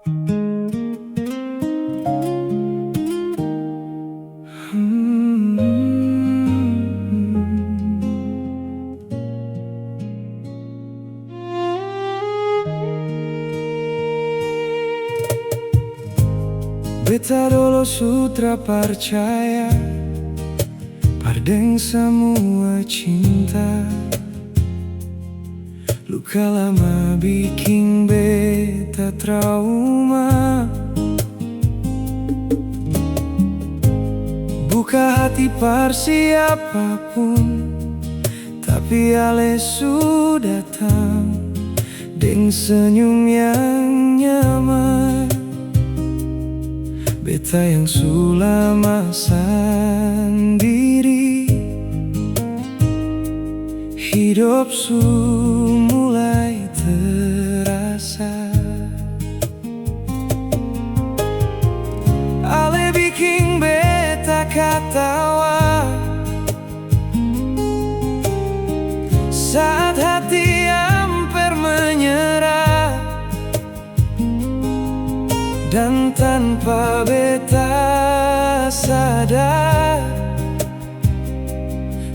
Beta dolo sutra percaya pardeng semua cinta. Luka lama bikin beta trauma. Buka hati par siapapun, tapi ale sudah datang deng senyum yang nyaman. Beta yang sulama sendiri, hidup mulai terasa. Ale bikin beta ketawa saat hati hampir menyerah. Dan tanpa beta sadar,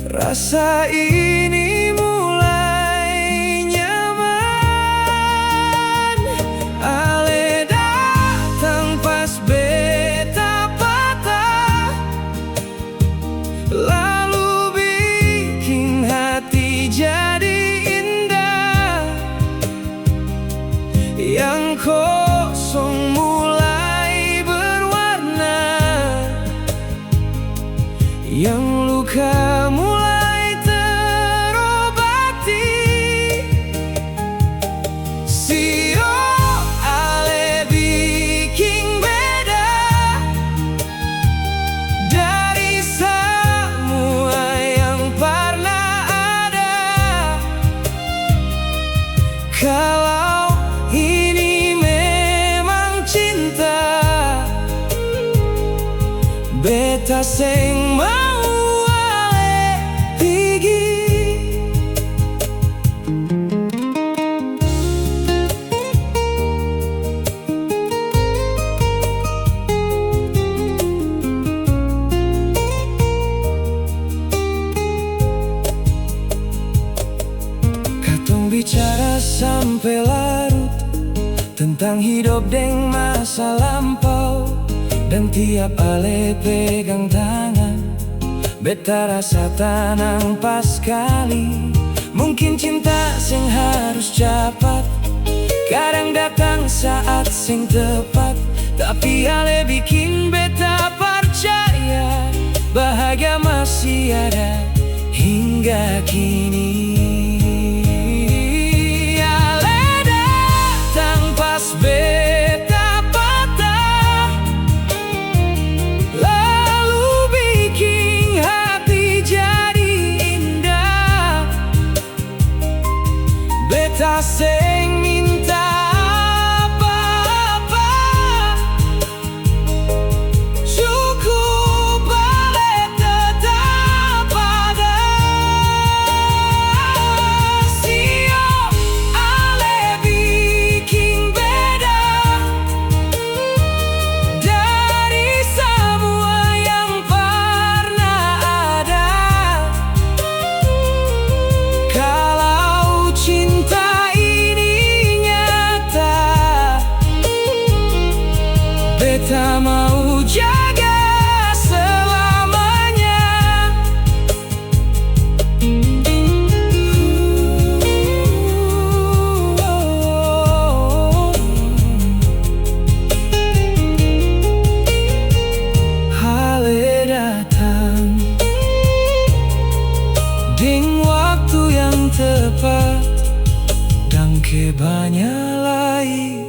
rasa ini mulai nyaman. Ale datang pas beta patah, lalu bikin hati jadi indah. Yang kosong mulai berwarna, yang luka mulai terobati. Sio ale bikin beda dari semua yang pernah ada. Kalau ini memang cinta, beta seng mau ale pigi. Katong bicara sampai larut tentang hidup deng masa lampau. Dan tiap ale pegang tangan, beta rasa tenang pas sekali. Mungkin cinta sing harus cepat, kadang datang saat sing tepat. Tapi ale bikin beta percaya bahagia masih ada hingga kini. Ale datang pas beta tak seng minta apa-apa, cukup ale tetap ada. Sio ale bikin beda dari semua yang pernah ada. Kalau cinta beta mau jaga selamanya. Ale datang ding waktu yang tepat, dan kebanyakan